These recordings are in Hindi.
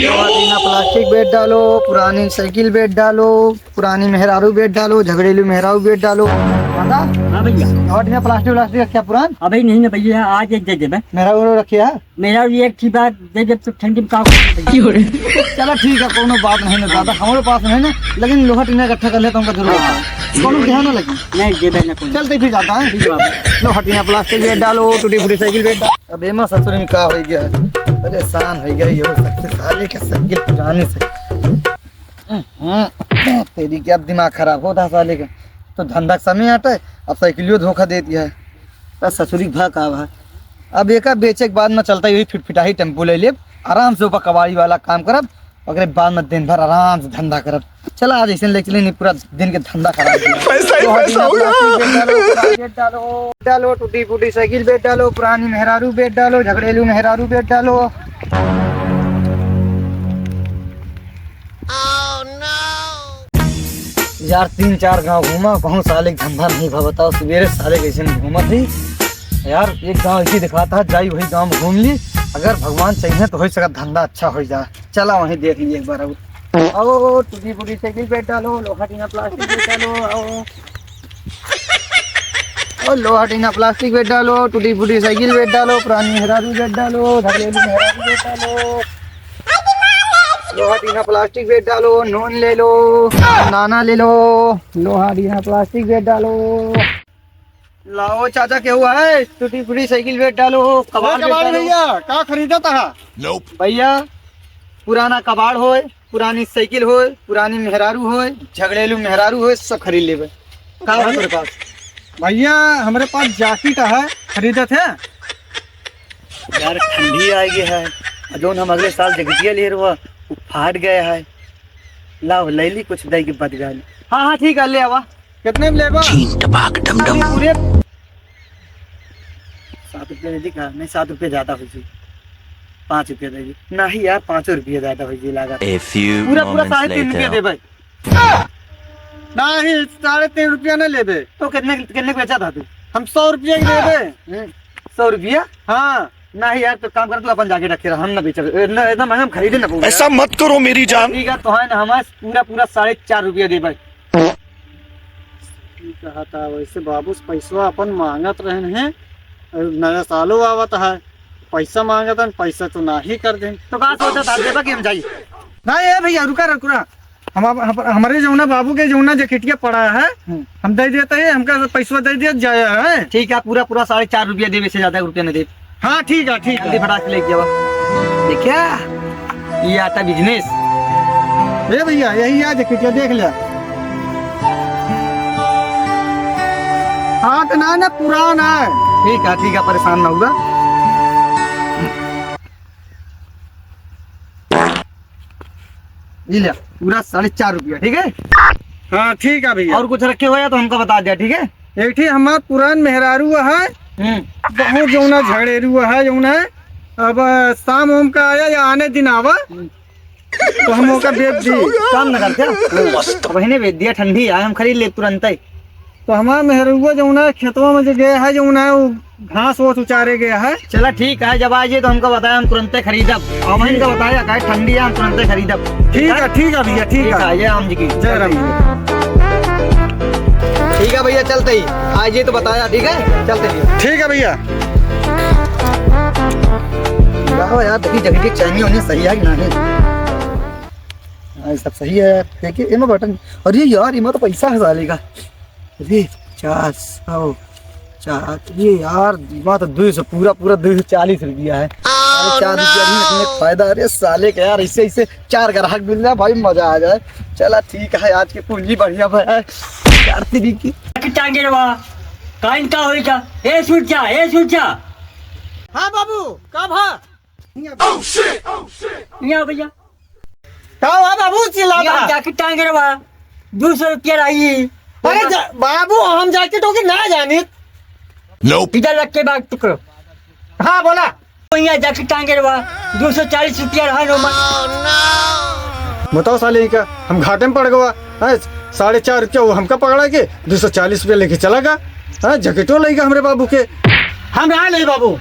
बिना प्लास्टिक बेच डालो, पुरानी साइकिल बेच डालो, पुरानी मेहरारू बेच डालो, झगड़ेलू मेहरारू बेच डालो। दादा हाँ भैया। और बिना प्लास्टिक व्लास्टिक रखा पुरान अभी नहीं ना भैया, आज एक दे दे। मेहरारू रखिया है। मेरा भी एक थी बात दे दे तो ठंडी में काम चलो ठीक है, कोनो बात नहीं ना दादा, हमारे पास नहीं ना, लेकिन लोहा टीना इकट्ठा कर लेता हूँ जरूर, कोनो ध्यान ना लगी। नहीं दे देना कोई। चलते फिर जाता है। लोहा टीना प्लास्टिक बेच डालो, टूटी फूटी साइकिल बेच डालो। अब एमा ससुर में का हो गया, परेशान हो गया ये साले के साइकिल पुराने से। तेरी क्या दिमाग खराब होता साले का, तो धंधा समय आता है, अब साइकिलियो धोखा दे दिया है। बस ससुरी भा का भा, अब एक बेचे के बाद में चलता है, फिटफिटाही टेम्पो ले ले, आराम से ऊपर कबाड़ी वाला काम करब, अगर बाद में दिन भर आराम से धंधा करब। चला आज ऐसे ले चले, नहीं पूरा दिन के धंधा खराब डालो, टूटी फूटी साइकिल बेच डालो, पुरानी मेहरारू बेच डालो, झगड़ेलू मेहरारू बेच डालो। यार 3-4 गांव घूमा, बहुत साले धंधा नहीं भा, बताओ सवेरे साले कैसे नहीं घूमा थी यार। एक गांव ऐसी दिखाता है, जाई वही गांव में घूम ली, अगर भगवान चाहिए तो हो सका धंधा अच्छा हो जाए। चला वहीं देख लीजिए एक बार। आओ टूटी फूटी साइकिल बेच डालो, लोहा टीना प्लास्टिक बेच डालो, आओ और लोहा टीना प्लास्टिक बेच डालो, टूटी फूटी साइकिल बेच डालो, पुरानी मेहरारू बेच डालो, झगड़ेलू मेहरारू बेच डालो, लोहा टीना प्लास्टिक बेच डालो, नून ले लो, नाना ले लो, लोहा टीना प्लास्टिक बेच डालो। लाओ चाचा क्या हुआ है, टूटी फूटी साइकिल बेच डालो, कबाड़ भैया क्या खरीदा था? भैया पुराना कबाड़ होए, पुरानी साइकिल होए, पुरानी मेहरारू होए, झगड़ेलू मेहरारू होए, सब खरीद लेबे। का है तेरे पास? भैया हमारे पास जैकेट है, खरीदे थे यार। ठंडी आ गई है, जो हम अगले साल जगतिया ले रहा वो फाट गया है, लाओ ले ली कुछ दई के बच गया। हाँ हाँ ठीक है, ले आवा। कितने में लेगा? पूरे 7 रुपये दे दिखा, नहीं 7 रुपये ज्यादा हो जी, 5 रुपये दे दी। नहीं यार 5 रुपये ज्यादा हो जी लागत, पूरा 3.5 रुपये दे भाई। नहीं 3.5 रुपया नहीं ले दे तो कितने कितने बेचा था तू? हम 100 रुपया ही दे दे। 100 रुपया? हाँ नहीं यार तो काम कर, तू अपन जाके रखे रहा, हम ना बेच, इतना महंगा हम खरीदे ना। ऐसा मत करो मेरी जान। ठीक है तो है ना, हमारे पूरा 4.5 रुपया दे भाई। कहा था वैसे बाबू पैसा अपन मांगत रहे हैं, नया सालों आवत है, पैसा मांगत है, पैसा तो ना ही कर दे। तो कहा सोचा था देबा कि हम जाइए? नहीं है भैया, रुका रुका, हमारे जमुना बाबू के जमुना जैकेटिया पड़ा है, हम दे देते हैं, हमका पैसा दे दिया जाया है। ठीक है, पूरा 4.5 रुपया दे, से ज्यादा रुपया नहीं दे। हाँ ठीक है ठीक जल्दी है। फटाक ले जाओ। देखिया ये आता बिजनेस। ये भैया यही है जैकेटिया, देख लिया। हाँ तो ना पुराना है। ठीक है परेशान ना होगा। ये लिया पूरा 4.5 रुपया, ठीक है। हाँ ठीक है भैया। और कुछ रखे हुए तो हमको बता दिया, ठीक है। एक ही हमारा पुरान मेहरारू है, बहुत जमुना झगड़ेरू है जमुना। अब शाम ओम का आया या आने दिन आवा तो हम का बेच दी, काम न करते वही ने बेच दिया, ठंडी है हम खरीद ले तुरंत ही। तो हमारा मेहरुआ जमुना खेतवा में जो गया है जमुना, वो घास वो उचारे गया है। चला ठीक है, जब आइए तो हमको बताया, हम तुरंत ठंडब। और इनका बताया का ठंडी है, हम तुरंत खरीदब। ठीक है भैया, ठीक है। जय राम जी की जय राम जी। ठीक है भैया, चलते ही आइए तो बताया, ठीक है चलते ही। ठीक है भैया। यार देखिए जगह चाहिए होनी सही है कि नहीं? सब सही है। देखिए इमा बटन, अरे यार इमा तो पैसा है साले का। अरे 400 ये यार इमा तो 200, पूरा 240 रुपया है। 4 रुपया भी फायदा। अरे साले का यार, इससे 4 ग्राहक मिल जाए भाई, मजा आ जाए। चला ठीक है, आज की पूंजी बढ़िया है। हाँ बाबू कब है? भैया बाबू चिल्लाता। जैकेट टांगे रहा 200 रुपया आई। अरे बाबू हम जैकेट होगी ना जानी। इधर रख के बात टुकड़ो। हाँ बोला। भैया जैकेट टांगे रहा 240 रुपया रहा। बताओ साले का, हम घाटे में पड़ गया। 4.5 रुपया वो हमका पकड़ा के 240 रुपया लेके चला गया। जैकेटो लेगा हमारे बाबू के, हम यहाँ नहीं बाबू।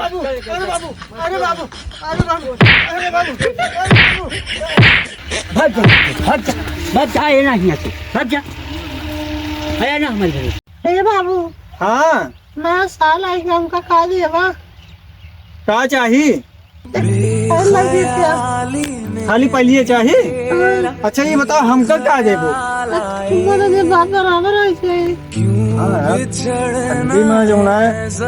बाबू, अरे बाबू, अरे बाबू, अरे बाबू, अरे बाबू, अरे बाबू। भाग जा, भाग जा, भाग जा, ये ना यहाँ से, भाग जा। आया ना हमारे घर। ए बाबू, हाँ, नया साल आई है, हमका खा देवा। का चाहिए? और लगी क्या? खाली पहलिए चाहिए? अच्छा ये बताओ हमका का देबो? तुम्हारे लिए बात बराबर है से। ठंडी में जो ना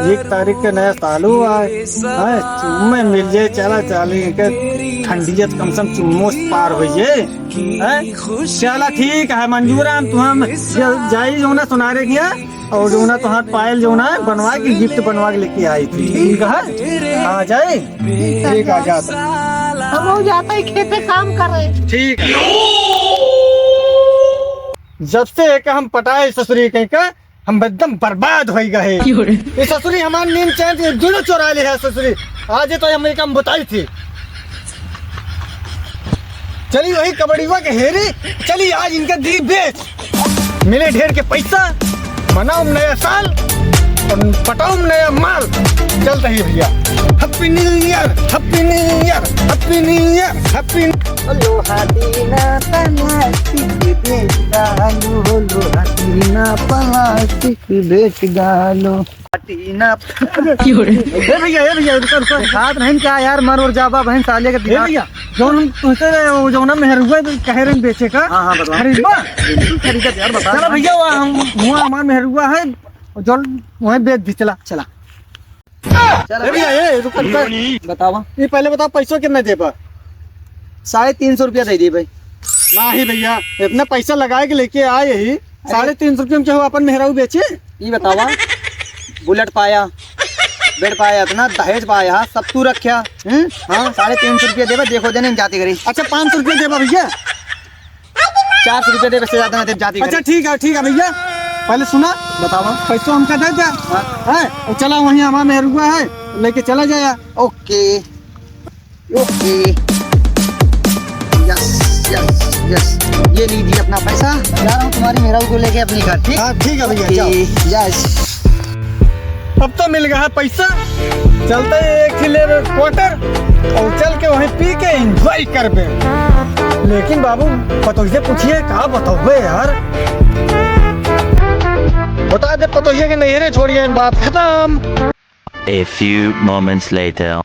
1 तारीख के नया साल हुआ है, चुम्मे मिल जाए चला चाली के ठंडियत कम से कम चुम्मो से पार हो जाए। चला ठीक है मंजूर है, हम जाई जो ना सुनारे किया और जो ना तुहार पायल जो ना बनवा के गिफ्ट बनवा के लेके आई थी। ठीक है आ जाए, ठीक आ जाता। हम लोग जाते ही खेते काम कर रहे। ठीक है। जब से एक हम पटाए ससुरी कहीं का हम एकदम बर्बाद हो गए। ये ससुरी हमारे नींद चैन जुड़ो चोरा ले है ससुरी। आज तो हम एक हम बताई थी। चली वही कबड्डीवा के हेरी चली आज इनका दी बेच मिले ढेर के पैसा, मनाओ नया साल और पटाओ नया माल। चलता ही भैया। Happy new year, happy new year, happy new year, happy. लोहा दीना प्लास्टिक बेच डालो, लोहा दीना प्लास्टिक बेच डालो, टीना। भैया रुको हाथ नहीं क्या यार, मर और जाबा बहन साले का दिमाग। भैया जो हम तुझसे जो ना मेहरुआ कह रहे बेचे का। हाँ बताओ। खरीदवा खरीदा यार बता। चला भैया वहाँ हमारा मेहरुआ है जो वहीं बेच दी। चला चला भैया ये रुको बतावा। ये पहले बताओ पैसों कितना दे पा? 350 रुपया दे दिए भाई। ना ही भैया इतना पैसा लगाए के लेके आए ही 350 रुपये में चाहो अपन मेहराऊ बेचे। ये बतावा, बुलेट पाया, बेड पाया, इतना दहेज पाया, सब तू रखा। हाँ 350 रुपया देवा, देखो देने जाती करी। अच्छा 500 रुपये देवा भैया। 400 रुपया देवे से ज्यादा ना जाती अच्छा करी। ठीक है भैया पहले सुना बतावा। पैसों हमका दे दिया है और चला वहीं हमारा मेहरुआ है लेके चला जाया। Okay okay, yes yes yes, ये लीजिए अपना पैसा। जा रहा हूँ तुम्हारी मेहराऊ को लेके अपनी घर। ठीक हाँ ठीक है भैया जाओ। यस। अब तो मिल गया पैसा। चलते एक किले क्वार्टर और चल के वहीं पी के एंजॉय कर बे। लेकिन बाबू पतोही से पूछिए कहा बताओ यार। बता दे पतोही के नहीं रे छोड़िए बात खत्म। A few moments later.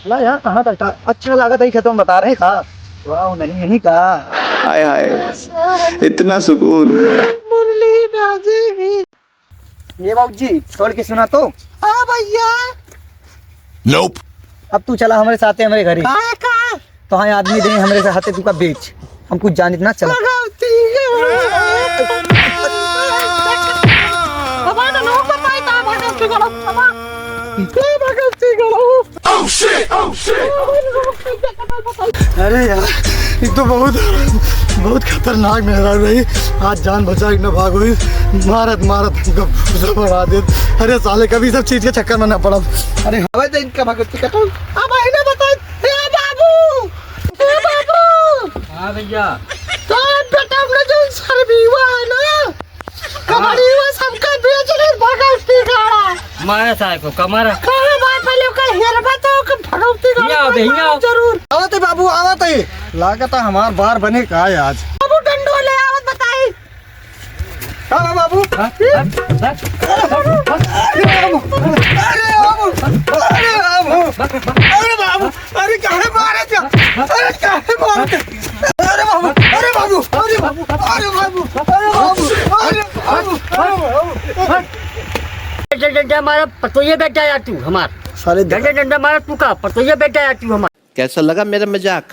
ला यार कहाँ तक था? अच्छा लगा था ही खत्म बता रहे था। वाह नहीं यही कहा। हाय हाय इतना सुकून। मुरली बाजी। ये बाबू जी छोड़ के सुना तो। हाँ भैया। Nope. अब तू चला हमारे साथ हमारे घर ही। कहाँ कहाँ? तो हाँ आदमी देंगे हमारे साथ तू का बेच, हम कुछ जान इतना चला। अरे यार ये तो बहुत खतरनाक मेहरा रही। आज जान बचा न भाग हुई। मारत हमको बढ़ा दे। अरे साले कभी सब चीज के चक्कर में न पड़ा। अरे हवा तो इनका भगत का तो। अब आईने बता। ए बाबू, ए बाबू। हाँ भैया। तो बेटा हमने जो सर्वी हुआ है ना, कबड्डी हुआ सबका बेच ले भगवती गाड़ा। मारा साहब को कमारा। कहाँ बात पहले का हेरबा तो भगवती गाड़ा भैया जरूर। आवत है बाबू आवत है। लागत है हमार बार बने का है आज। बाबू डंडो ले आवत बताई। हाँ बाबू। अरे बाबू अरे काहे मारे थे? अरे काहे मारे थे? अरे बाबू अरे बाबू अरे बाबू अरे बाबू अरे बाबू अरे बाबू। डंडा मारा पतोये बेटा यार तू हमार। साले डंडा मारा तू का पतोये बेटा यार तू हमार। कैसा लगा मेरा मजाक?